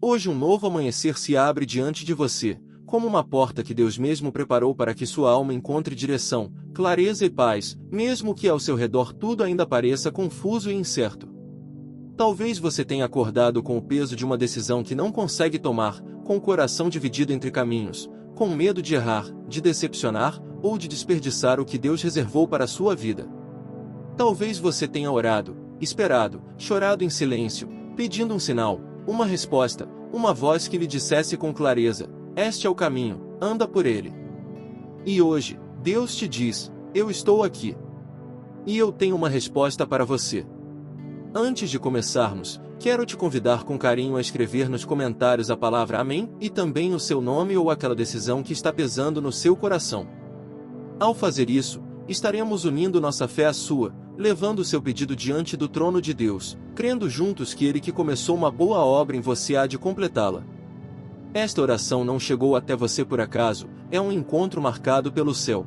Hoje um novo amanhecer se abre diante de você, como uma porta que Deus mesmo preparou para que sua alma encontre direção, clareza e paz, mesmo que ao seu redor tudo ainda pareça confuso e incerto. Talvez você tenha acordado com o peso de uma decisão que não consegue tomar, com o coração dividido entre caminhos, com medo de errar, de decepcionar, ou de desperdiçar o que Deus reservou para a sua vida. Talvez você tenha orado, esperado, chorado em silêncio, pedindo um sinal, uma resposta, uma voz que lhe dissesse com clareza: este é o caminho, anda por ele. E hoje, Deus te diz: eu estou aqui. E eu tenho uma resposta para você. Antes de começarmos, quero te convidar com carinho a escrever nos comentários a palavra amém e também o seu nome ou aquela decisão que está pesando no seu coração. Ao fazer isso, estaremos unindo nossa fé à sua, levando o seu pedido diante do trono de Deus, crendo juntos que Ele que começou uma boa obra em você há de completá-la. Esta oração não chegou até você por acaso, é um encontro marcado pelo céu.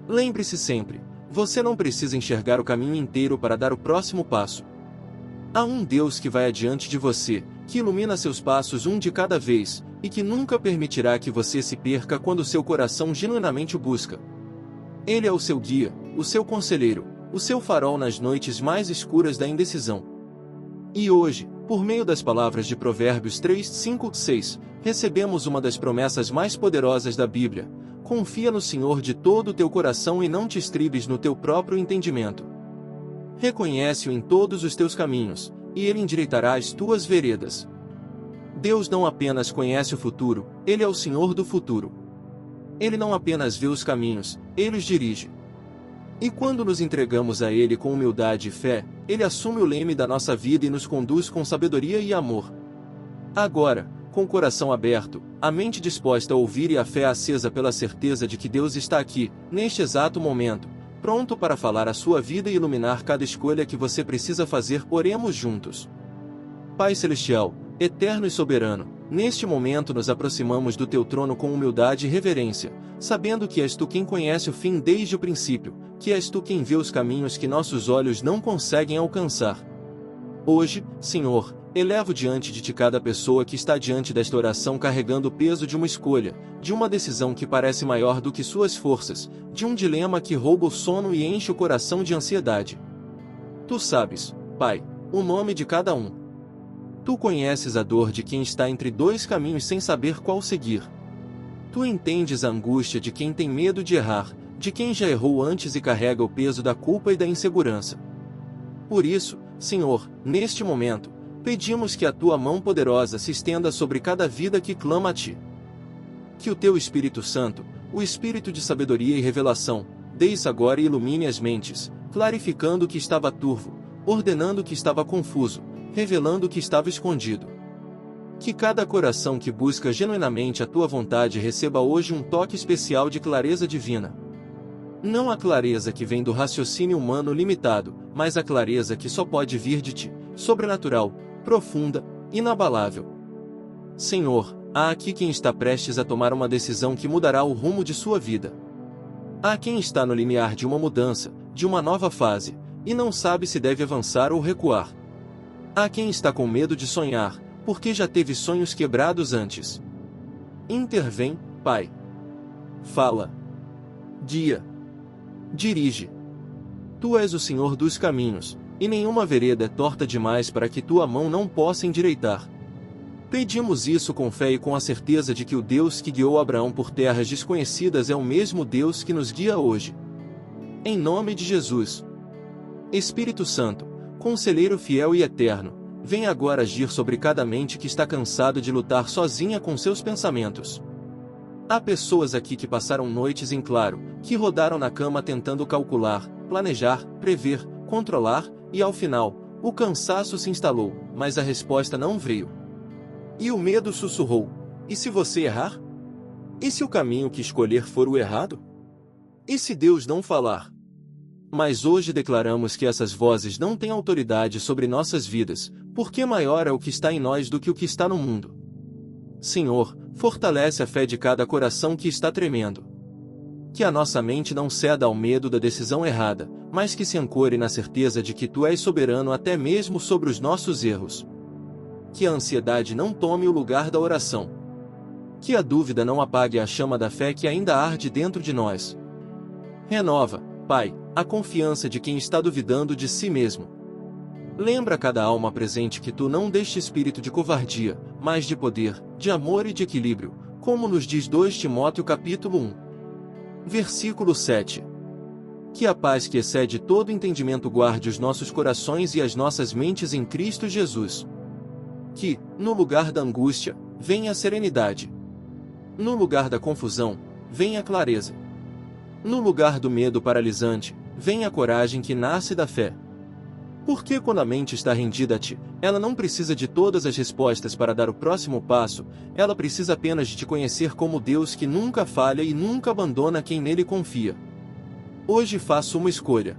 Lembre-se sempre, você não precisa enxergar o caminho inteiro para dar o próximo passo. Há um Deus que vai adiante de você, que ilumina seus passos um de cada vez, e que nunca permitirá que você se perca quando seu coração genuinamente o busca. Ele é o seu guia, o seu conselheiro, o seu farol nas noites mais escuras da indecisão. E hoje, por meio das palavras de Provérbios 3, 5, 6, recebemos uma das promessas mais poderosas da Bíblia: confia no Senhor de todo o teu coração e não te estribes no teu próprio entendimento. Reconhece-o em todos os teus caminhos, e Ele endireitará as tuas veredas. Deus não apenas conhece o futuro, Ele é o Senhor do futuro. Ele não apenas vê os caminhos, Ele os dirige. E quando nos entregamos a Ele com humildade e fé, Ele assume o leme da nossa vida e nos conduz com sabedoria e amor. Agora, com o coração aberto, a mente disposta a ouvir e a fé acesa pela certeza de que Deus está aqui, neste exato momento, pronto para falar a sua vida e iluminar cada escolha que você precisa fazer, oremos juntos. Pai Celestial, eterno e soberano, neste momento nos aproximamos do Teu trono com humildade e reverência, sabendo que és Tu quem conhece o fim desde o princípio, que és Tu quem vê os caminhos que nossos olhos não conseguem alcançar. Hoje, Senhor, elevo diante de Ti cada pessoa que está diante desta oração carregando o peso de uma escolha, de uma decisão que parece maior do que suas forças, de um dilema que rouba o sono e enche o coração de ansiedade. Tu sabes, Pai, o nome de cada um. Tu conheces a dor de quem está entre dois caminhos sem saber qual seguir. Tu entendes a angústia de quem tem medo de errar, de quem já errou antes e carrega o peso da culpa e da insegurança. Por isso, Senhor, neste momento, pedimos que a Tua mão poderosa se estenda sobre cada vida que clama a Ti. Que o Teu Espírito Santo, o Espírito de sabedoria e revelação, desça agora e ilumine as mentes, clarificando o que estava turvo, ordenando o que estava confuso, revelando o que estava escondido. Que cada coração que busca genuinamente a Tua vontade receba hoje um toque especial de clareza divina. Não a clareza que vem do raciocínio humano limitado, mas a clareza que só pode vir de Ti, sobrenatural, profunda, inabalável. Senhor, há aqui quem está prestes a tomar uma decisão que mudará o rumo de sua vida. Há quem está no limiar de uma mudança, de uma nova fase, e não sabe se deve avançar ou recuar. Há quem está com medo de sonhar, porque já teve sonhos quebrados antes. Intervém, Pai. Fala. Guia. Dirige. Tu és o Senhor dos caminhos, e nenhuma vereda é torta demais para que Tua mão não possa endireitar. Pedimos isso com fé e com a certeza de que o Deus que guiou Abraão por terras desconhecidas é o mesmo Deus que nos guia hoje. Em nome de Jesus. Espírito Santo, Conselheiro fiel e eterno, vem agora agir sobre cada mente que está cansado de lutar sozinha com seus pensamentos. Há pessoas aqui que passaram noites em claro, que rodaram na cama tentando calcular, planejar, prever, controlar, e ao final, o cansaço se instalou, mas a resposta não veio. E o medo sussurrou: e se você errar? E se o caminho que escolher for o errado? E se Deus não falar? Mas hoje declaramos que essas vozes não têm autoridade sobre nossas vidas, porque maior é o que está em nós do que o que está no mundo. Senhor, fortalece a fé de cada coração que está tremendo. Que a nossa mente não ceda ao medo da decisão errada, mas que se ancore na certeza de que Tu és soberano até mesmo sobre os nossos erros. Que a ansiedade não tome o lugar da oração. Que a dúvida não apague a chama da fé que ainda arde dentro de nós. Renova, Pai, a confiança de quem está duvidando de si mesmo. Lembra cada alma presente que tu não deste espírito de covardia, mas de poder, de amor e de equilíbrio, como nos diz 2 Timóteo capítulo 1. Versículo 7. Que a paz que excede todo entendimento guarde os nossos corações e as nossas mentes em Cristo Jesus. Que, no lugar da angústia, venha a serenidade. No lugar da confusão, venha a clareza. No lugar do medo paralisante, venha a coragem que nasce da fé. Porque quando a mente está rendida a ti, ela não precisa de todas as respostas para dar o próximo passo, ela precisa apenas de te conhecer como Deus que nunca falha e nunca abandona quem nele confia. Hoje faço uma escolha.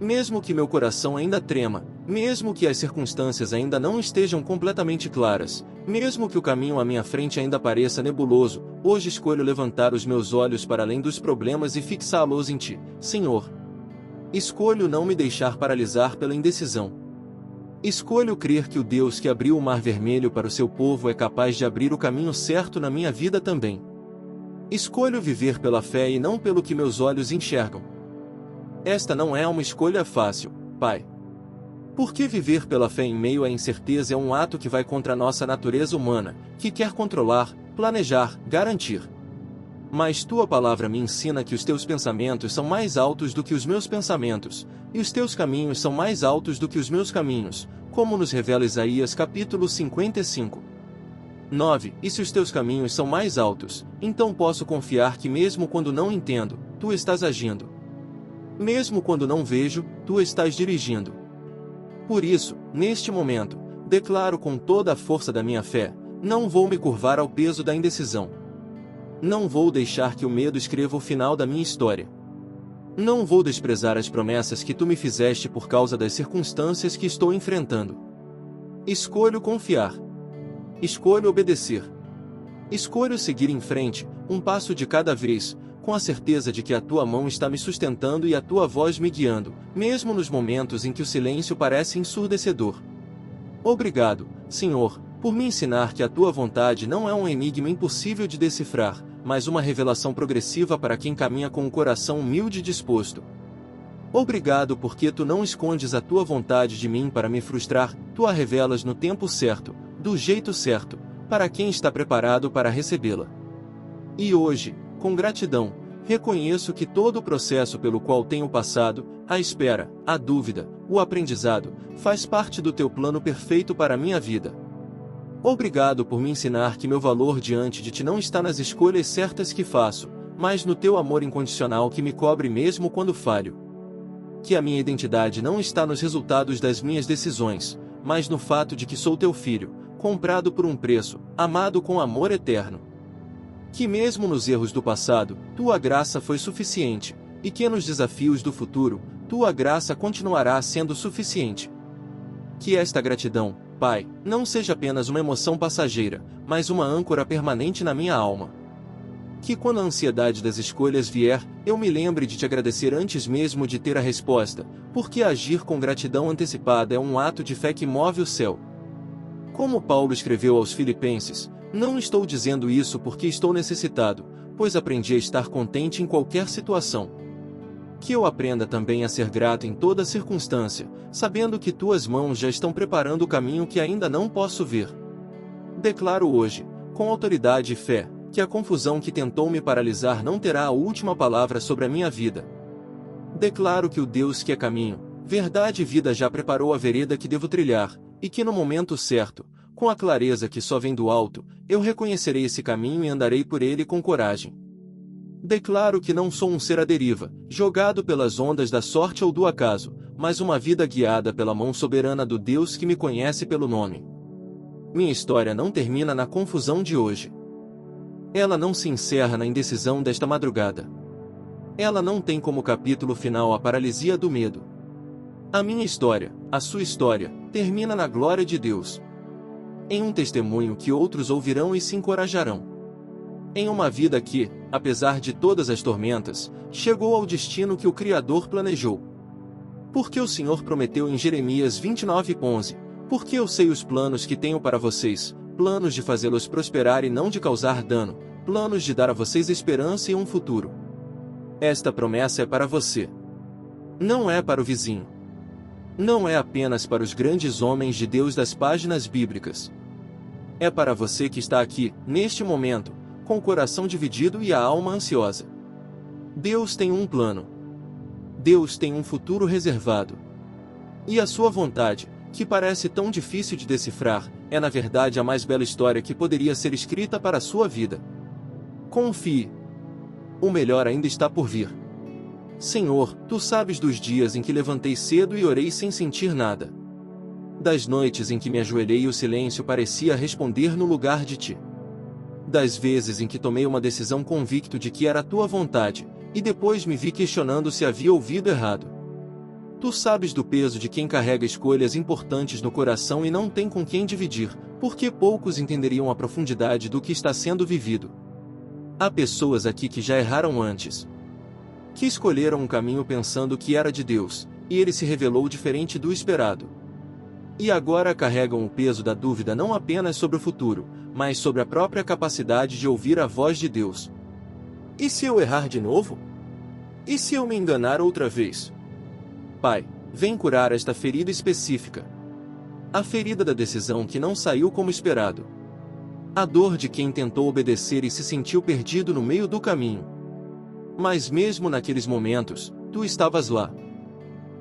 Mesmo que meu coração ainda trema, mesmo que as circunstâncias ainda não estejam completamente claras, mesmo que o caminho à minha frente ainda pareça nebuloso, hoje escolho levantar os meus olhos para além dos problemas e fixá-los em ti, Senhor. Escolho não me deixar paralisar pela indecisão. Escolho crer que o Deus que abriu o Mar Vermelho para o seu povo é capaz de abrir o caminho certo na minha vida também. Escolho viver pela fé e não pelo que meus olhos enxergam. Esta não é uma escolha fácil, Pai. Porque viver pela fé em meio à incerteza é um ato que vai contra a nossa natureza humana, que quer controlar, planejar, garantir. Mas tua palavra me ensina que os teus pensamentos são mais altos do que os meus pensamentos, e os teus caminhos são mais altos do que os meus caminhos, como nos revela Isaías capítulo 55. 9. E se os teus caminhos são mais altos, então posso confiar que mesmo quando não entendo, tu estás agindo. Mesmo quando não vejo, tu estás dirigindo. Por isso, neste momento, declaro com toda a força da minha fé, não vou me curvar ao peso da indecisão. Não vou deixar que o medo escreva o final da minha história. Não vou desprezar as promessas que tu me fizeste por causa das circunstâncias que estou enfrentando. Escolho confiar. Escolho obedecer. Escolho seguir em frente, um passo de cada vez, com a certeza de que a tua mão está me sustentando e a tua voz me guiando, mesmo nos momentos em que o silêncio parece ensurdecedor. Obrigado, Senhor, por me ensinar que a tua vontade não é um enigma impossível de decifrar, mas uma revelação progressiva para quem caminha com um coração humilde e disposto. Obrigado porque tu não escondes a tua vontade de mim para me frustrar, tu a revelas no tempo certo, do jeito certo, para quem está preparado para recebê-la. E hoje, com gratidão, reconheço que todo o processo pelo qual tenho passado, a espera, a dúvida, o aprendizado, faz parte do teu plano perfeito para a minha vida. Obrigado por me ensinar que meu valor diante de ti não está nas escolhas certas que faço, mas no teu amor incondicional que me cobre mesmo quando falho. Que a minha identidade não está nos resultados das minhas decisões, mas no fato de que sou teu filho, comprado por um preço, amado com amor eterno. Que mesmo nos erros do passado, tua graça foi suficiente, e que nos desafios do futuro, tua graça continuará sendo suficiente. Que esta gratidão, Pai, não seja apenas uma emoção passageira, mas uma âncora permanente na minha alma. Que quando a ansiedade das escolhas vier, eu me lembre de te agradecer antes mesmo de ter a resposta, porque agir com gratidão antecipada é um ato de fé que move o céu. Como Paulo escreveu aos Filipenses, não estou dizendo isso porque estou necessitado, pois aprendi a estar contente em qualquer situação. Que eu aprenda também a ser grato em toda circunstância, sabendo que tuas mãos já estão preparando o caminho que ainda não posso ver. Declaro hoje, com autoridade e fé, que a confusão que tentou me paralisar não terá a última palavra sobre a minha vida. Declaro que o Deus que é caminho, verdade e vida já preparou a vereda que devo trilhar, e que no momento certo, com a clareza que só vem do alto, eu reconhecerei esse caminho e andarei por ele com coragem. Declaro que não sou um ser à deriva, jogado pelas ondas da sorte ou do acaso, mas uma vida guiada pela mão soberana do Deus que me conhece pelo nome. Minha história não termina na confusão de hoje. Ela não se encerra na indecisão desta madrugada. Ela não tem como capítulo final a paralisia do medo. A minha história, a sua história, termina na glória de Deus. Em um testemunho que outros ouvirão e se encorajarão. Em uma vida que, apesar de todas as tormentas, chegou ao destino que o Criador planejou. Porque o Senhor prometeu em Jeremias 29:11, Porque eu sei os planos que tenho para vocês, planos de fazê-los prosperar e não de causar dano, planos de dar a vocês esperança e um futuro. Esta promessa é para você. Não é para o vizinho. Não é apenas para os grandes homens de Deus das páginas bíblicas. É para você que está aqui, neste momento, com o coração dividido e a alma ansiosa. Deus tem um plano. Deus tem um futuro reservado. E a sua vontade, que parece tão difícil de decifrar, é na verdade a mais bela história que poderia ser escrita para a sua vida. Confie. O melhor ainda está por vir. Senhor, Tu sabes dos dias em que levantei cedo e orei sem sentir nada. Das noites em que me ajoelhei e o silêncio parecia responder no lugar de Ti. Das vezes em que tomei uma decisão convicto de que era a Tua vontade, e depois me vi questionando se havia ouvido errado. Tu sabes do peso de quem carrega escolhas importantes no coração e não tem com quem dividir, porque poucos entenderiam a profundidade do que está sendo vivido. Há pessoas aqui que já erraram antes. Que escolheram um caminho pensando que era de Deus, e ele se revelou diferente do esperado. E agora carregam o peso da dúvida não apenas sobre o futuro, mas sobre a própria capacidade de ouvir a voz de Deus. E se eu errar de novo? E se eu me enganar outra vez? Pai, vem curar esta ferida específica. A ferida da decisão que não saiu como esperado. A dor de quem tentou obedecer e se sentiu perdido no meio do caminho. Mas mesmo naqueles momentos, Tu estavas lá.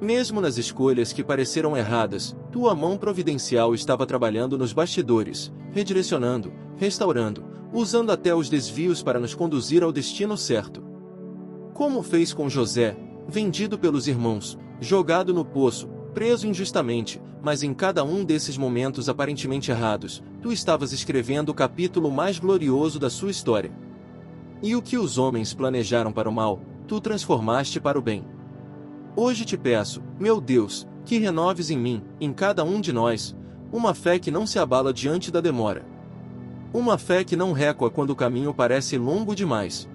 Mesmo nas escolhas que pareceram erradas, Tua mão providencial estava trabalhando nos bastidores, redirecionando, restaurando, usando até os desvios para nos conduzir ao destino certo. Como fez com José, vendido pelos irmãos, jogado no poço, preso injustamente, mas em cada um desses momentos aparentemente errados, Tu estavas escrevendo o capítulo mais glorioso da sua história. E o que os homens planejaram para o mal, Tu transformaste para o bem. Hoje te peço, meu Deus, que renoves em mim, em cada um de nós, uma fé que não se abala diante da demora. Uma fé que não recua quando o caminho parece longo demais.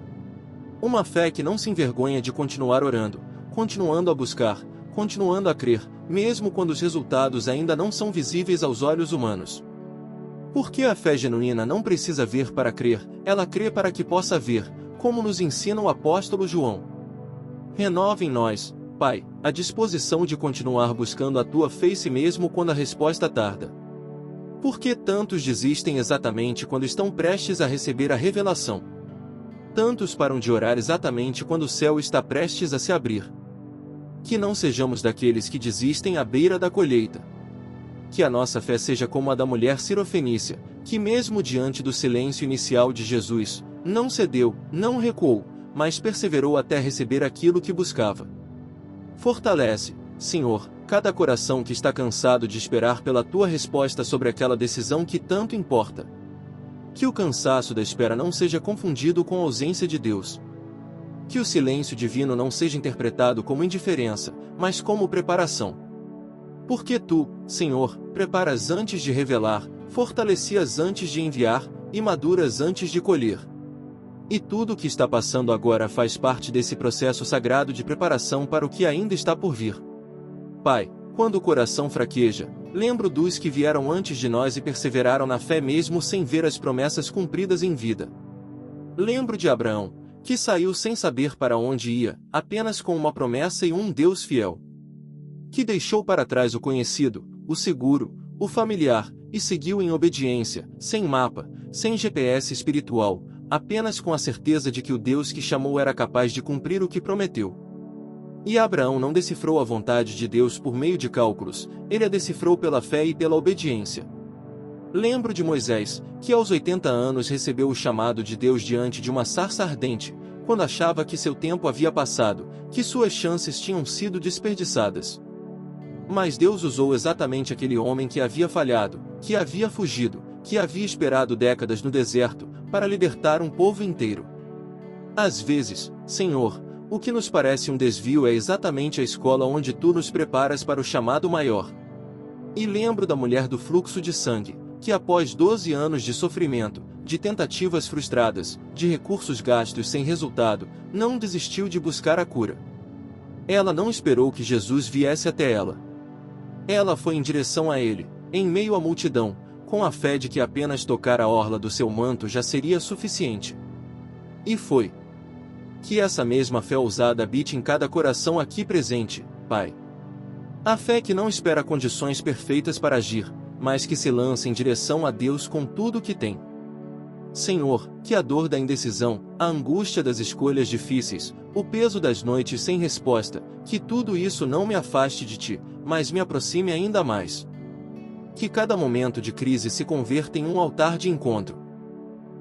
Uma fé que não se envergonha de continuar orando, continuando a buscar, continuando a crer, mesmo quando os resultados ainda não são visíveis aos olhos humanos. Porque a fé genuína não precisa ver para crer, ela crê para que possa ver, como nos ensina o apóstolo João. Renova em nós, Pai, a disposição de continuar buscando a Tua face mesmo quando a resposta tarda. Por que tantos desistem exatamente quando estão prestes a receber a revelação? Tantos param de orar exatamente quando o céu está prestes a se abrir. Que não sejamos daqueles que desistem à beira da colheita. Que a nossa fé seja como a da mulher sirofenícia, que mesmo diante do silêncio inicial de Jesus, não cedeu, não recuou, mas perseverou até receber aquilo que buscava. Fortalece, Senhor, cada coração que está cansado de esperar pela Tua resposta sobre aquela decisão que tanto importa. Que o cansaço da espera não seja confundido com a ausência de Deus. Que o silêncio divino não seja interpretado como indiferença, mas como preparação. Porque Tu, Senhor, preparas antes de revelar, fortalecias antes de enviar, e maduras antes de colher. E tudo o que está passando agora faz parte desse processo sagrado de preparação para o que ainda está por vir. Pai, quando o coração fraqueja, lembro dos que vieram antes de nós e perseveraram na fé mesmo sem ver as promessas cumpridas em vida. Lembro de Abraão, que saiu sem saber para onde ia, apenas com uma promessa e um Deus fiel. Que deixou para trás o conhecido, o seguro, o familiar, e seguiu em obediência, sem mapa, sem GPS espiritual, apenas com a certeza de que o Deus que chamou era capaz de cumprir o que prometeu. E Abraão não decifrou a vontade de Deus por meio de cálculos, ele a decifrou pela fé e pela obediência. Lembro de Moisés, que aos 80 anos recebeu o chamado de Deus diante de uma sarça ardente, quando achava que seu tempo havia passado, que suas chances tinham sido desperdiçadas. Mas Deus usou exatamente aquele homem que havia falhado, que havia fugido, que havia esperado décadas no deserto, para libertar um povo inteiro. Às vezes, Senhor, o que nos parece um desvio é exatamente a escola onde Tu nos preparas para o chamado maior. E lembro da mulher do fluxo de sangue, que após 12 anos de sofrimento, de tentativas frustradas, de recursos gastos sem resultado, não desistiu de buscar a cura. Ela não esperou que Jesus viesse até ela. Ela foi em direção a Ele, em meio à multidão, com a fé de que apenas tocar a orla do seu manto já seria suficiente. E foi. Que essa mesma fé ousada habite em cada coração aqui presente, Pai. A fé que não espera condições perfeitas para agir, mas que se lança em direção a Deus com tudo o que tem. Senhor, que a dor da indecisão, a angústia das escolhas difíceis, o peso das noites sem resposta, que tudo isso não me afaste de Ti, mas me aproxime ainda mais. Que cada momento de crise se converta em um altar de encontro.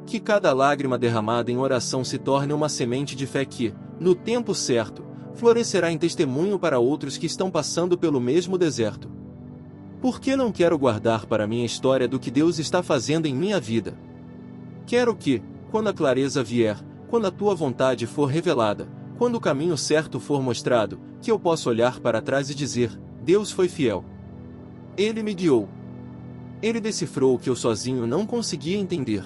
Que cada lágrima derramada em oração se torne uma semente de fé que, no tempo certo, florescerá em testemunho para outros que estão passando pelo mesmo deserto. Porque não quero guardar para mim a história do que Deus está fazendo em minha vida. Quero que, quando a clareza vier, quando a Tua vontade for revelada, quando o caminho certo for mostrado, que eu possa olhar para trás e dizer: Deus foi fiel. Ele me guiou. Ele decifrou o que eu sozinho não conseguia entender.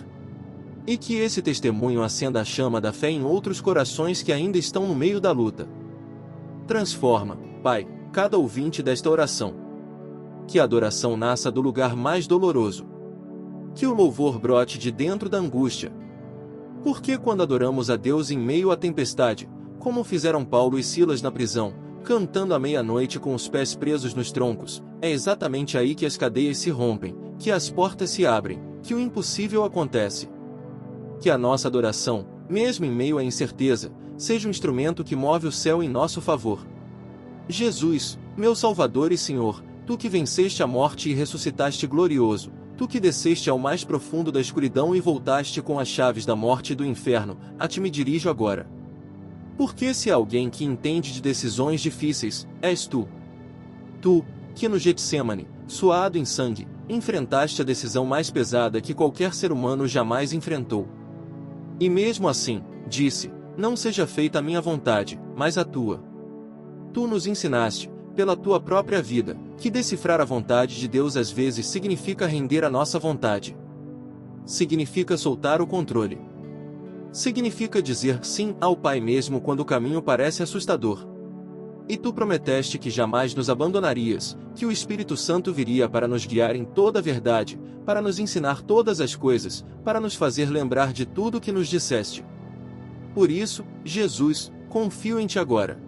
E que esse testemunho acenda a chama da fé em outros corações que ainda estão no meio da luta. Transforma, Pai, cada ouvinte desta oração. Que a adoração nasça do lugar mais doloroso. Que o louvor brote de dentro da angústia. Porque quando adoramos a Deus em meio à tempestade, como fizeram Paulo e Silas na prisão, cantando à meia-noite com os pés presos nos troncos, é exatamente aí que as cadeias se rompem, que as portas se abrem, que o impossível acontece. Que a nossa adoração, mesmo em meio à incerteza, seja um instrumento que move o céu em nosso favor. Jesus, meu Salvador e Senhor, Tu que venceste a morte e ressuscitaste glorioso, Tu que desceste ao mais profundo da escuridão e voltaste com as chaves da morte e do inferno, a Ti me dirijo agora. Porque se há alguém que entende de decisões difíceis, és Tu. Tu, que no Getsêmani, suado em sangue, enfrentaste a decisão mais pesada que qualquer ser humano jamais enfrentou. E mesmo assim, disse: não seja feita a minha vontade, mas a Tua. Tu nos ensinaste, pela Tua própria vida, que decifrar a vontade de Deus às vezes significa render a nossa vontade. Significa soltar o controle. Significa dizer sim ao Pai mesmo quando o caminho parece assustador. E Tu prometeste que jamais nos abandonarias, que o Espírito Santo viria para nos guiar em toda a verdade, para nos ensinar todas as coisas, para nos fazer lembrar de tudo o que nos disseste. Por isso, Jesus, confio em Ti agora.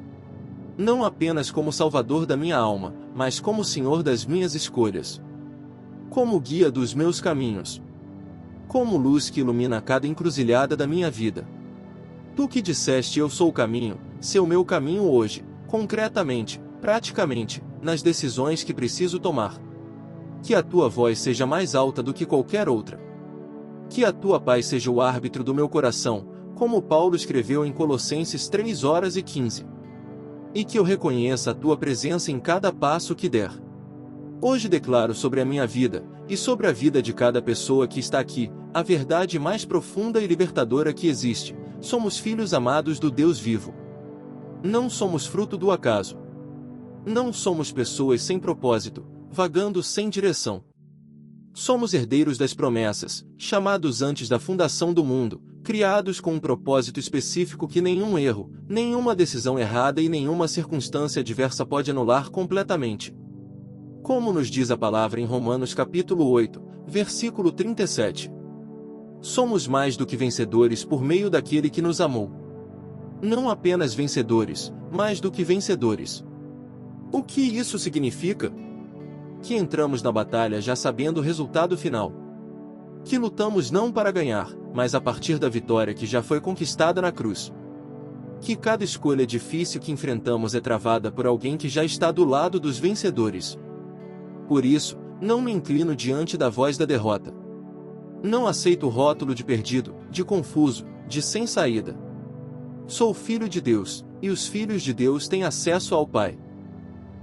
Não apenas como Salvador da minha alma, mas como Senhor das minhas escolhas. Como guia dos meus caminhos. Como luz que ilumina cada encruzilhada da minha vida. Tu que disseste: eu sou o caminho, seu meu caminho hoje, concretamente, praticamente, nas decisões que preciso tomar. Que a Tua voz seja mais alta do que qualquer outra. Que a Tua paz seja o árbitro do meu coração, como Paulo escreveu em Colossenses 3:15. E que eu reconheça a Tua presença em cada passo que der. Hoje declaro sobre a minha vida, e sobre a vida de cada pessoa que está aqui, a verdade mais profunda e libertadora que existe: somos filhos amados do Deus vivo. Não somos fruto do acaso. Não somos pessoas sem propósito, vagando sem direção. Somos herdeiros das promessas, chamados antes da fundação do mundo, criados com um propósito específico que nenhum erro, nenhuma decisão errada e nenhuma circunstância adversa pode anular completamente. Como nos diz a palavra em Romanos capítulo 8, versículo 37. Somos mais do que vencedores por meio daquele que nos amou. Não apenas vencedores, mais do que vencedores. O que isso significa? Que entramos na batalha já sabendo o resultado final. Que lutamos não para ganhar, mas a partir da vitória que já foi conquistada na cruz. Que cada escolha difícil que enfrentamos é travada por alguém que já está do lado dos vencedores. Por isso, não me inclino diante da voz da derrota. Não aceito o rótulo de perdido, de confuso, de sem saída. Sou filho de Deus, e os filhos de Deus têm acesso ao Pai.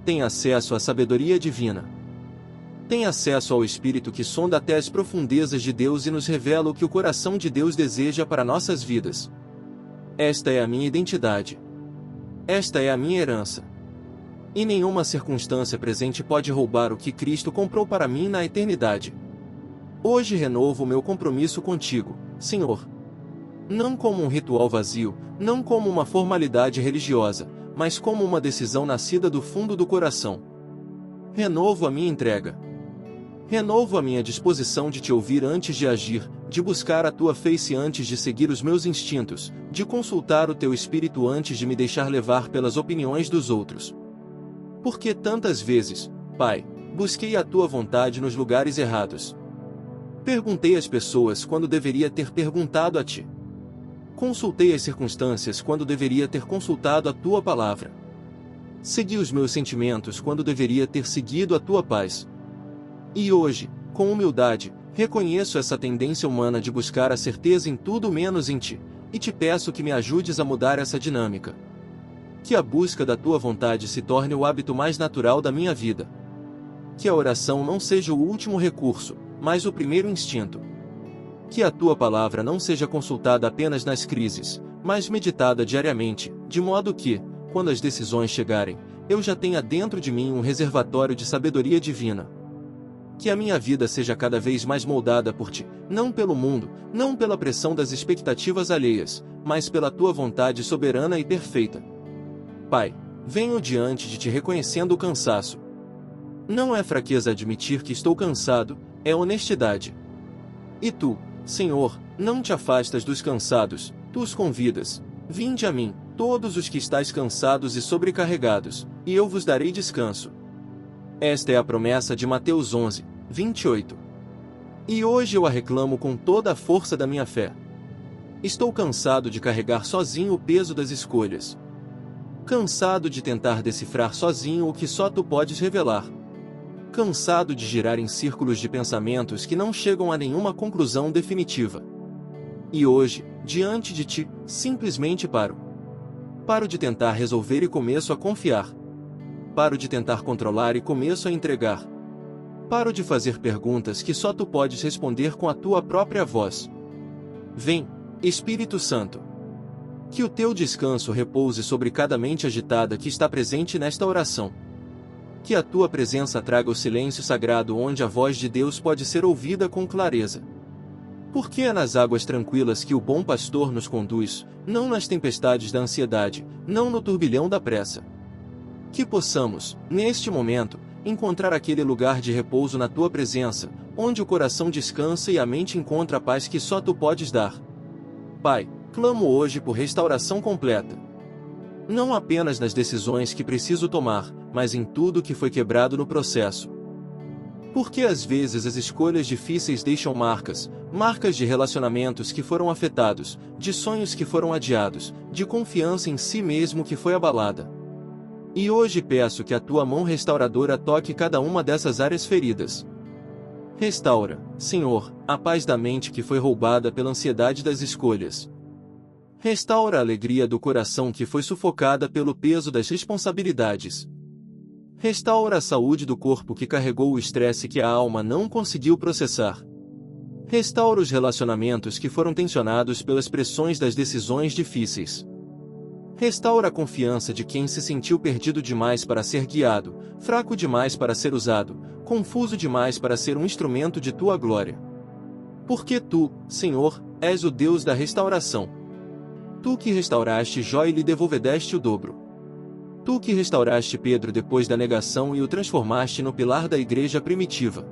Têm acesso à sabedoria divina. Têm acesso ao Espírito que sonda até as profundezas de Deus e nos revela o que o coração de Deus deseja para nossas vidas. Esta é a minha identidade. Esta é a minha herança. E nenhuma circunstância presente pode roubar o que Cristo comprou para mim na eternidade. Hoje renovo o meu compromisso contigo, Senhor. Não como um ritual vazio, não como uma formalidade religiosa, mas como uma decisão nascida do fundo do coração. Renovo a minha entrega. Renovo a minha disposição de te ouvir antes de agir, de buscar a tua face antes de seguir os meus instintos, de consultar o teu espírito antes de me deixar levar pelas opiniões dos outros. Porque tantas vezes, Pai, busquei a tua vontade nos lugares errados. Perguntei às pessoas quando deveria ter perguntado a ti. Consultei as circunstâncias quando deveria ter consultado a tua palavra. Segui os meus sentimentos quando deveria ter seguido a tua paz. E hoje, com humildade, reconheço essa tendência humana de buscar a certeza em tudo menos em ti, e te peço que me ajudes a mudar essa dinâmica. Que a busca da tua vontade se torne o hábito mais natural da minha vida. Que a oração não seja o último recurso, mas o primeiro instinto. Que a tua palavra não seja consultada apenas nas crises, mas meditada diariamente, de modo que, quando as decisões chegarem, eu já tenha dentro de mim um reservatório de sabedoria divina. Que a minha vida seja cada vez mais moldada por ti, não pelo mundo, não pela pressão das expectativas alheias, mas pela tua vontade soberana e perfeita. Pai, venho diante de ti reconhecendo o cansaço. Não é fraqueza admitir que estou cansado, é honestidade. E tu, Senhor, não te afastas dos cansados, tu os convidas. Vinde a mim, todos os que estáis cansados e sobrecarregados, e eu vos darei descanso. Esta é a promessa de Mateus 11, 28. E hoje eu a reclamo com toda a força da minha fé. Estou cansado de carregar sozinho o peso das escolhas. Cansado de tentar decifrar sozinho o que só tu podes revelar. Cansado de girar em círculos de pensamentos que não chegam a nenhuma conclusão definitiva. E hoje, diante de ti, simplesmente paro. Paro de tentar resolver e começo a confiar. Paro de tentar controlar e começo a entregar. Paro de fazer perguntas que só tu podes responder com a tua própria voz. Vem, Espírito Santo. Que o teu descanso repouse sobre cada mente agitada que está presente nesta oração. Que a tua presença traga o silêncio sagrado onde a voz de Deus pode ser ouvida com clareza. Porque é nas águas tranquilas que o bom pastor nos conduz, não nas tempestades da ansiedade, não no turbilhão da pressa. Que possamos, neste momento, encontrar aquele lugar de repouso na tua presença, onde o coração descansa e a mente encontra a paz que só tu podes dar. Pai, clamo hoje por restauração completa. Não apenas nas decisões que preciso tomar, mas em tudo que foi quebrado no processo. Porque às vezes as escolhas difíceis deixam marcas, marcas de relacionamentos que foram afetados, de sonhos que foram adiados, de confiança em si mesmo que foi abalada. E hoje peço que a tua mão restauradora toque cada uma dessas áreas feridas. Restaura, Senhor, a paz da mente que foi roubada pela ansiedade das escolhas. Restaura a alegria do coração que foi sufocada pelo peso das responsabilidades. Restaura a saúde do corpo que carregou o estresse que a alma não conseguiu processar. Restaura os relacionamentos que foram tensionados pelas pressões das decisões difíceis. Restaura a confiança de quem se sentiu perdido demais para ser guiado, fraco demais para ser usado, confuso demais para ser um instrumento de tua glória. Porque tu, Senhor, és o Deus da restauração. Tu que restauraste Jó e lhe devolvedeste o dobro. Tu que restauraste Pedro depois da negação e o transformaste no pilar da igreja primitiva.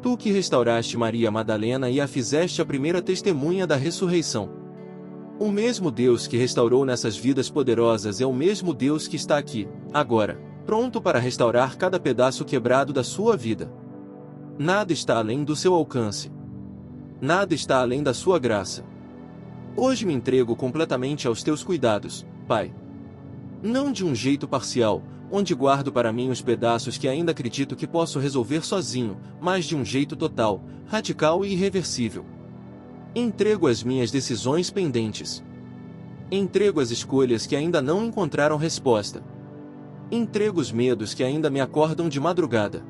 Tu que restauraste Maria Madalena e a fizeste a primeira testemunha da ressurreição. O mesmo Deus que restaurou nessas vidas poderosas é o mesmo Deus que está aqui, agora, pronto para restaurar cada pedaço quebrado da sua vida. Nada está além do seu alcance. Nada está além da sua graça. Hoje me entrego completamente aos teus cuidados, Pai. Não de um jeito parcial, onde guardo para mim os pedaços que ainda acredito que posso resolver sozinho, mas de um jeito total, radical e irreversível. Entrego as minhas decisões pendentes. Entrego as escolhas que ainda não encontraram resposta. Entrego os medos que ainda me acordam de madrugada.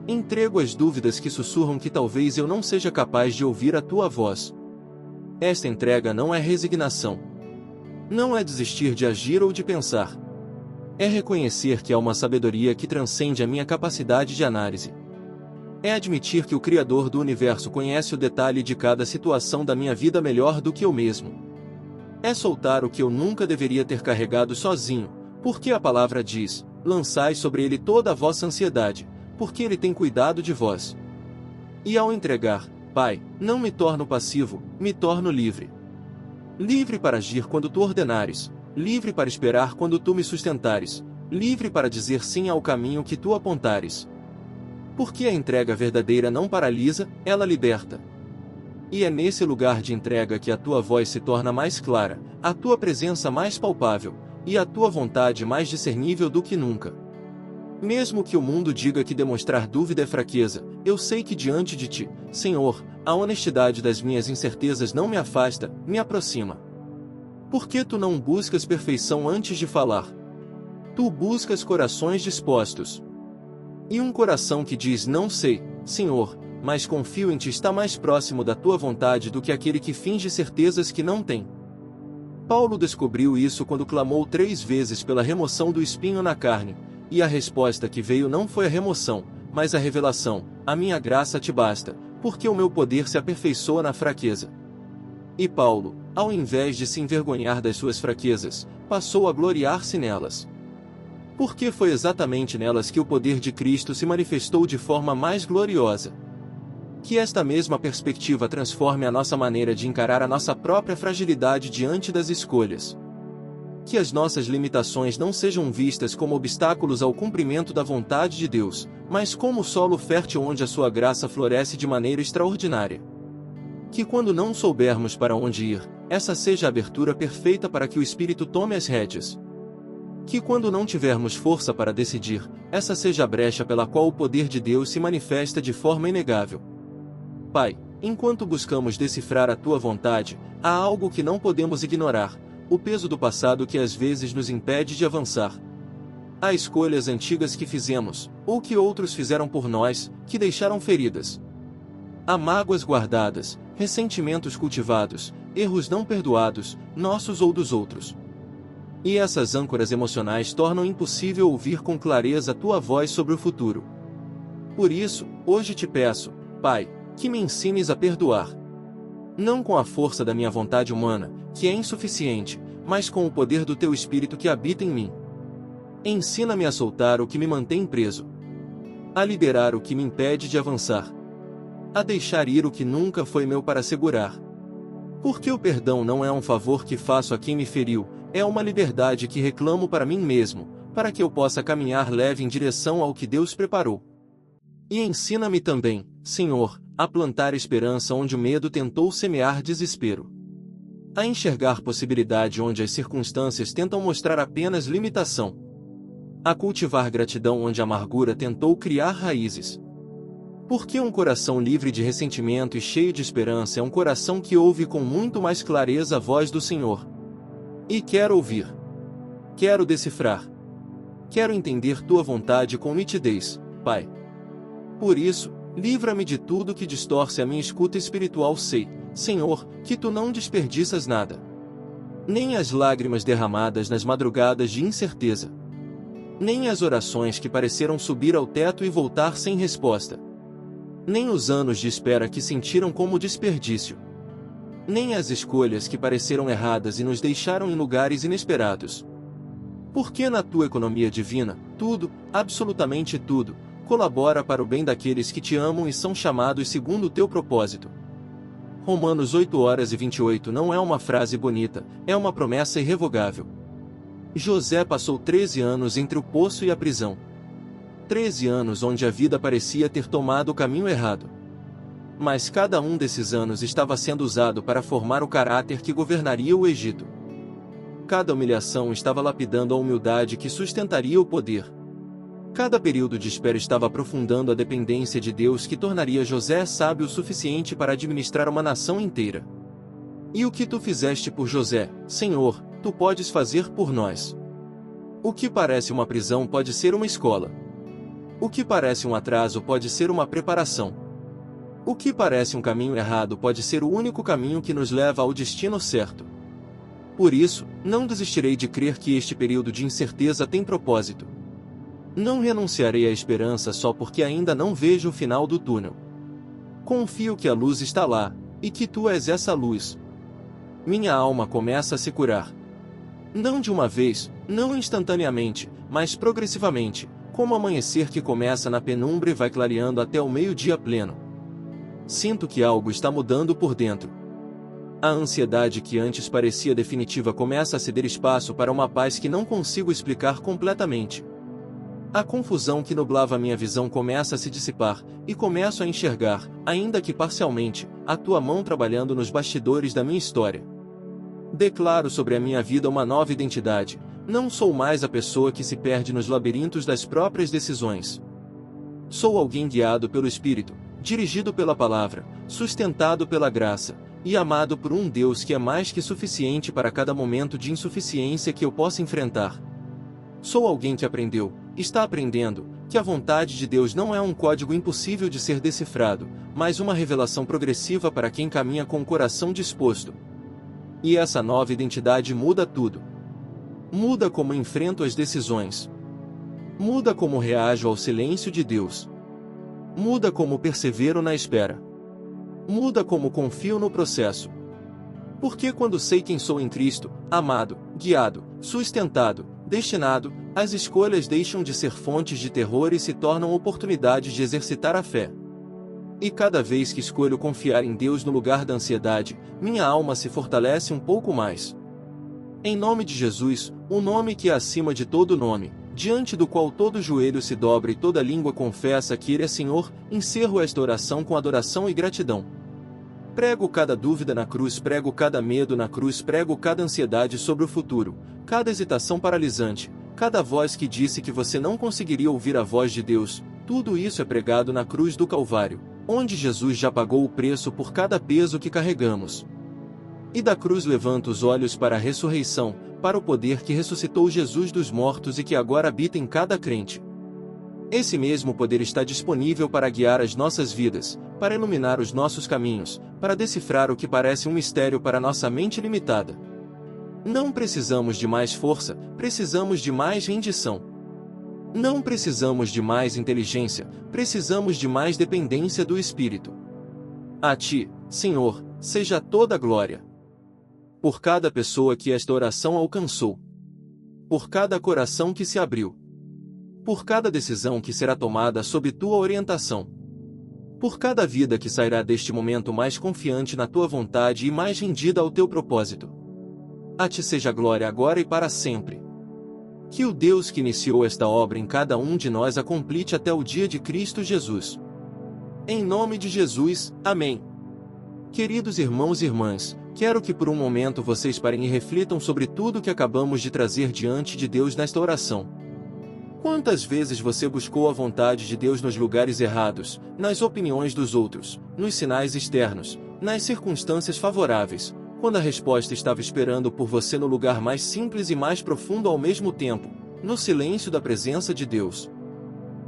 Entrego as dúvidas que sussurram que talvez eu não seja capaz de ouvir a tua voz. Esta entrega não é resignação. Não é desistir de agir ou de pensar. É reconhecer que há uma sabedoria que transcende a minha capacidade de análise. É admitir que o Criador do Universo conhece o detalhe de cada situação da minha vida melhor do que eu mesmo. É soltar o que eu nunca deveria ter carregado sozinho, porque a palavra diz, lançai sobre ele toda a vossa ansiedade, porque Ele tem cuidado de vós. E ao entregar, Pai, não me torno passivo, me torno livre. Livre para agir quando tu ordenares, livre para esperar quando tu me sustentares, livre para dizer sim ao caminho que tu apontares. Porque a entrega verdadeira não paralisa, ela liberta. E é nesse lugar de entrega que a tua voz se torna mais clara, a tua presença mais palpável, e a tua vontade mais discernível do que nunca. Mesmo que o mundo diga que demonstrar dúvida é fraqueza, eu sei que diante de ti, Senhor, a honestidade das minhas incertezas não me afasta, me aproxima. Por que tu não buscas perfeição antes de falar? Tu buscas corações dispostos. E um coração que diz não sei, Senhor, mas confio em ti está mais próximo da tua vontade do que aquele que finge certezas que não tem. Paulo descobriu isso quando clamou 3 vezes pela remoção do espinho na carne, e a resposta que veio não foi a remoção, mas a revelação: a minha graça te basta, porque o meu poder se aperfeiçoa na fraqueza. E Paulo, ao invés de se envergonhar das suas fraquezas, passou a gloriar-se nelas. Porque foi exatamente nelas que o poder de Cristo se manifestou de forma mais gloriosa. Que esta mesma perspectiva transforme a nossa maneira de encarar a nossa própria fragilidade diante das escolhas. Que as nossas limitações não sejam vistas como obstáculos ao cumprimento da vontade de Deus, mas como solo fértil onde a sua graça floresce de maneira extraordinária. Que quando não soubermos para onde ir, essa seja a abertura perfeita para que o Espírito tome as rédeas. Que quando não tivermos força para decidir, essa seja a brecha pela qual o poder de Deus se manifesta de forma inegável. Pai, enquanto buscamos decifrar a Tua vontade, há algo que não podemos ignorar: o peso do passado que às vezes nos impede de avançar. Há escolhas antigas que fizemos, ou que outros fizeram por nós, que deixaram feridas. Há mágoas guardadas, ressentimentos cultivados, erros não perdoados, nossos ou dos outros. E essas âncoras emocionais tornam impossível ouvir com clareza a Tua voz sobre o futuro. Por isso, hoje te peço, Pai, que me ensines a perdoar. Não com a força da minha vontade humana, que é insuficiente, mas com o poder do Teu Espírito que habita em mim. Ensina-me a soltar o que me mantém preso, a liberar o que me impede de avançar, a deixar ir o que nunca foi meu para segurar. Porque o perdão não é um favor que faço a quem me feriu, é uma liberdade que reclamo para mim mesmo, para que eu possa caminhar leve em direção ao que Deus preparou. E ensina-me também, Senhor, a plantar esperança onde o medo tentou semear desespero, a enxergar possibilidade onde as circunstâncias tentam mostrar apenas limitação, a cultivar gratidão onde a amargura tentou criar raízes. Porque um coração livre de ressentimento e cheio de esperança é um coração que ouve com muito mais clareza a voz do Senhor. E quero ouvir. Quero decifrar. Quero entender Tua vontade com nitidez, Pai. Por isso, livra-me de tudo que distorce a minha escuta espiritual. Sei, Senhor, que Tu não desperdiças nada. Nem as lágrimas derramadas nas madrugadas de incerteza. Nem as orações que pareceram subir ao teto e voltar sem resposta. Nem os anos de espera que sentiram como desperdício. Nem as escolhas que pareceram erradas e nos deixaram em lugares inesperados. Porque na Tua economia divina, tudo, absolutamente tudo, colabora para o bem daqueles que Te amam e são chamados segundo o Teu propósito. Romanos 8:28 não é uma frase bonita, é uma promessa irrevogável. José passou 13 anos entre o poço e a prisão. 13 anos onde a vida parecia ter tomado o caminho errado. Mas cada um desses anos estava sendo usado para formar o caráter que governaria o Egito. Cada humilhação estava lapidando a humildade que sustentaria o poder. Cada período de espera estava aprofundando a dependência de Deus que tornaria José sábio o suficiente para administrar uma nação inteira. E o que Tu fizeste por José, Senhor, Tu podes fazer por nós. O que parece uma prisão pode ser uma escola. O que parece um atraso pode ser uma preparação. O que parece um caminho errado pode ser o único caminho que nos leva ao destino certo. Por isso, não desistirei de crer que este período de incerteza tem propósito. Não renunciarei à esperança só porque ainda não vejo o final do túnel. Confio que a luz está lá, e que Tu és essa luz. Minha alma começa a se curar. Não de uma vez, não instantaneamente, mas progressivamente, como amanhecer que começa na penumbra e vai clareando até o meio-dia pleno. Sinto que algo está mudando por dentro. A ansiedade que antes parecia definitiva começa a ceder espaço para uma paz que não consigo explicar completamente. A confusão que nublava minha visão começa a se dissipar, e começo a enxergar, ainda que parcialmente, a tua mão trabalhando nos bastidores da minha história. Declaro sobre a minha vida uma nova identidade. Não sou mais a pessoa que se perde nos labirintos das próprias decisões. Sou alguém guiado pelo Espírito, dirigido pela palavra, sustentado pela graça, e amado por um Deus que é mais que suficiente para cada momento de insuficiência que eu possa enfrentar. Sou alguém que aprendeu, está aprendendo, que a vontade de Deus não é um código impossível de ser decifrado, mas uma revelação progressiva para quem caminha com o coração disposto. E essa nova identidade muda tudo. Muda como enfrento as decisões. Muda como reajo ao silêncio de Deus. Muda como persevero na espera. Muda como confio no processo. Porque quando sei quem sou em Cristo, amado, guiado, sustentado, destinado, as escolhas deixam de ser fontes de terror e se tornam oportunidades de exercitar a fé. E cada vez que escolho confiar em Deus no lugar da ansiedade, minha alma se fortalece um pouco mais. Em nome de Jesus, o nome que é acima de todo nome, diante do qual todo joelho se dobra e toda língua confessa que Ele é Senhor, encerro esta oração com adoração e gratidão. Prego cada dúvida na cruz, prego cada medo na cruz, prego cada ansiedade sobre o futuro, cada hesitação paralisante, cada voz que disse que você não conseguiria ouvir a voz de Deus, tudo isso é pregado na cruz do Calvário, onde Jesus já pagou o preço por cada peso que carregamos. E da cruz levanto os olhos para a ressurreição, para o poder que ressuscitou Jesus dos mortos e que agora habita em cada crente. Esse mesmo poder está disponível para guiar as nossas vidas, para iluminar os nossos caminhos, para decifrar o que parece um mistério para nossa mente limitada. Não precisamos de mais força, precisamos de mais rendição. Não precisamos de mais inteligência, precisamos de mais dependência do Espírito. A Ti, Senhor, seja toda a glória. Por cada pessoa que esta oração alcançou. Por cada coração que se abriu. Por cada decisão que será tomada sob Tua orientação. Por cada vida que sairá deste momento mais confiante na Tua vontade e mais rendida ao Teu propósito. A Ti seja glória agora e para sempre. Que o Deus que iniciou esta obra em cada um de nós a complete até o dia de Cristo Jesus. Em nome de Jesus, amém. Queridos irmãos e irmãs, quero que por um momento vocês parem e reflitam sobre tudo o que acabamos de trazer diante de Deus nesta oração. Quantas vezes você buscou a vontade de Deus nos lugares errados, nas opiniões dos outros, nos sinais externos, nas circunstâncias favoráveis, quando a resposta estava esperando por você no lugar mais simples e mais profundo ao mesmo tempo, no silêncio da presença de Deus?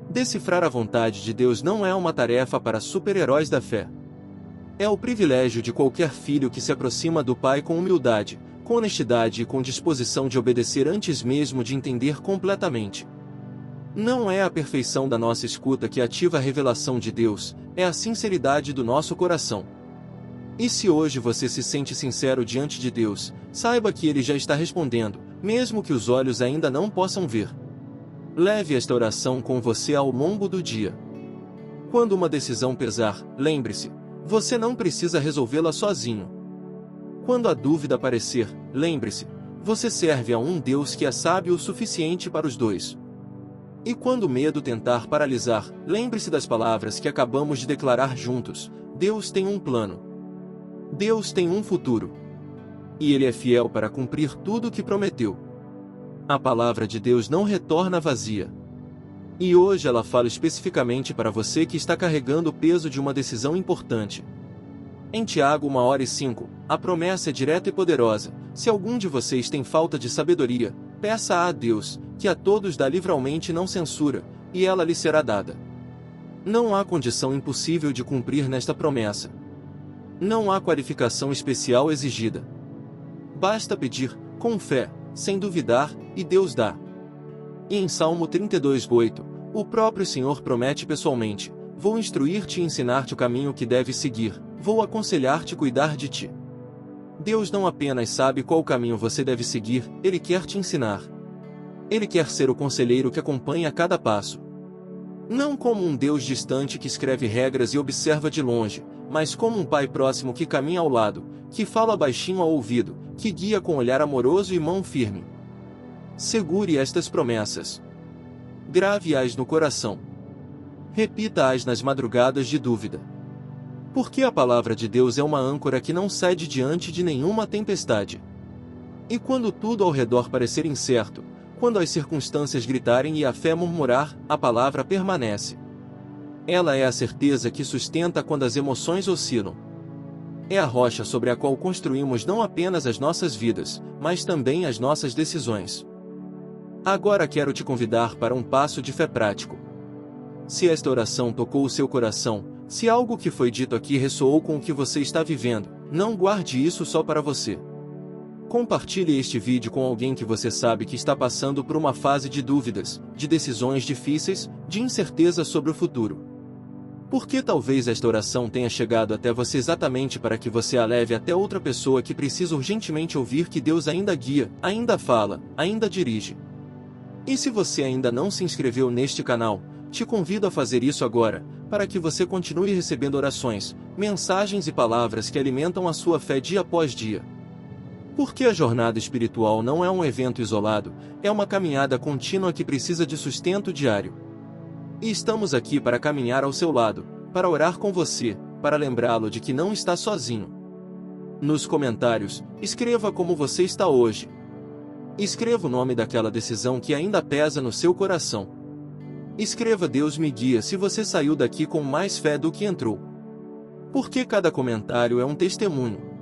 Decifrar a vontade de Deus não é uma tarefa para super-heróis da fé. É o privilégio de qualquer filho que se aproxima do Pai com humildade, com honestidade e com disposição de obedecer antes mesmo de entender completamente. Não é a perfeição da nossa escuta que ativa a revelação de Deus, é a sinceridade do nosso coração. E se hoje você se sente sincero diante de Deus, saiba que Ele já está respondendo, mesmo que os olhos ainda não possam ver. Leve esta oração com você ao longo do dia. Quando uma decisão pesar, lembre-se, você não precisa resolvê-la sozinho. Quando a dúvida aparecer, lembre-se, você serve a um Deus que é sábio o suficiente para os dois. E quando o medo tentar paralisar, lembre-se das palavras que acabamos de declarar juntos: Deus tem um plano. Deus tem um futuro. E Ele é fiel para cumprir tudo o que prometeu. A palavra de Deus não retorna vazia. E hoje ela fala especificamente para você que está carregando o peso de uma decisão importante. Em Tiago 1:5, a promessa é direta e poderosa: se algum de vocês tem falta de sabedoria, peça a Deus, que a todos dá livremente e não censura, e ela lhe será dada. Não há condição impossível de cumprir nesta promessa. Não há qualificação especial exigida. Basta pedir, com fé, sem duvidar, e Deus dá. E em Salmo 32:8, o próprio Senhor promete pessoalmente: vou instruir-te e ensinar-te o caminho que deves seguir, vou aconselhar-te e cuidar de ti. Deus não apenas sabe qual caminho você deve seguir, Ele quer te ensinar. Ele quer ser o conselheiro que acompanha a cada passo. Não como um Deus distante que escreve regras e observa de longe, mas como um pai próximo que caminha ao lado, que fala baixinho ao ouvido, que guia com olhar amoroso e mão firme. Segure estas promessas. Grave-as no coração. Repita-as nas madrugadas de dúvida. Porque a palavra de Deus é uma âncora que não cede diante de nenhuma tempestade. E quando tudo ao redor parecer incerto, quando as circunstâncias gritarem e a fé murmurar, a palavra permanece. Ela é a certeza que sustenta quando as emoções oscilam. É a rocha sobre a qual construímos não apenas as nossas vidas, mas também as nossas decisões. Agora quero te convidar para um passo de fé prático. Se esta oração tocou o seu coração, se algo que foi dito aqui ressoou com o que você está vivendo, não guarde isso só para você. Compartilhe este vídeo com alguém que você sabe que está passando por uma fase de dúvidas, de decisões difíceis, de incerteza sobre o futuro. Porque talvez esta oração tenha chegado até você exatamente para que você a leve até outra pessoa que precisa urgentemente ouvir que Deus ainda guia, ainda fala, ainda dirige. E se você ainda não se inscreveu neste canal, te convido a fazer isso agora, para que você continue recebendo orações, mensagens e palavras que alimentam a sua fé dia após dia. Porque a jornada espiritual não é um evento isolado, é uma caminhada contínua que precisa de sustento diário. E estamos aqui para caminhar ao seu lado, para orar com você, para lembrá-lo de que não está sozinho. Nos comentários, escreva como você está hoje. Escreva o nome daquela decisão que ainda pesa no seu coração. Escreva Deus me guia se você saiu daqui com mais fé do que entrou. Porque cada comentário é um testemunho.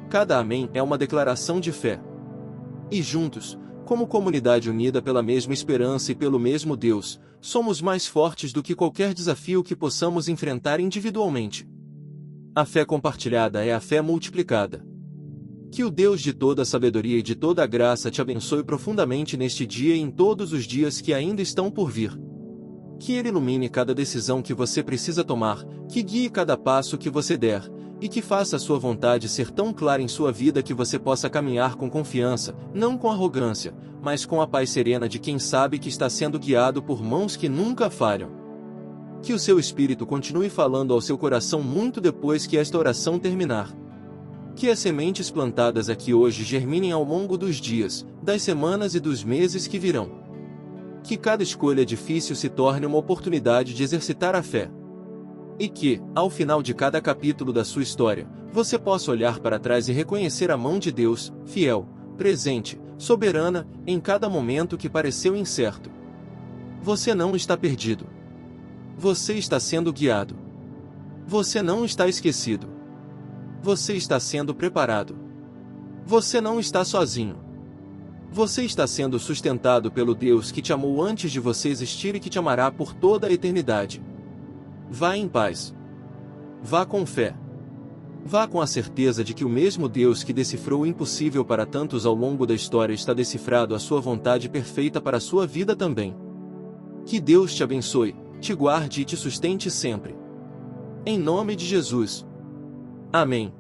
Cada amém é uma declaração de fé. E juntos, como comunidade unida pela mesma esperança e pelo mesmo Deus, somos mais fortes do que qualquer desafio que possamos enfrentar individualmente. A fé compartilhada é a fé multiplicada. Que o Deus de toda a sabedoria e de toda a graça te abençoe profundamente neste dia e em todos os dias que ainda estão por vir. Que Ele ilumine cada decisão que você precisa tomar, que guie cada passo que você der, e que faça a sua vontade ser tão clara em sua vida que você possa caminhar com confiança, não com arrogância, mas com a paz serena de quem sabe que está sendo guiado por mãos que nunca falham. Que o seu espírito continue falando ao seu coração muito depois que esta oração terminar. Que as sementes plantadas aqui hoje germinem ao longo dos dias, das semanas e dos meses que virão. Que cada escolha difícil se torne uma oportunidade de exercitar a fé. E que, ao final de cada capítulo da sua história, você possa olhar para trás e reconhecer a mão de Deus, fiel, presente, soberana, em cada momento que pareceu incerto. Você não está perdido. Você está sendo guiado. Você não está esquecido. Você está sendo preparado. Você não está sozinho. Você está sendo sustentado pelo Deus que te amou antes de você existir e que te amará por toda a eternidade. Vá em paz. Vá com fé. Vá com a certeza de que o mesmo Deus que decifrou o impossível para tantos ao longo da história está decifrado a sua vontade perfeita para a sua vida também. Que Deus te abençoe, te guarde e te sustente sempre. Em nome de Jesus. Amém.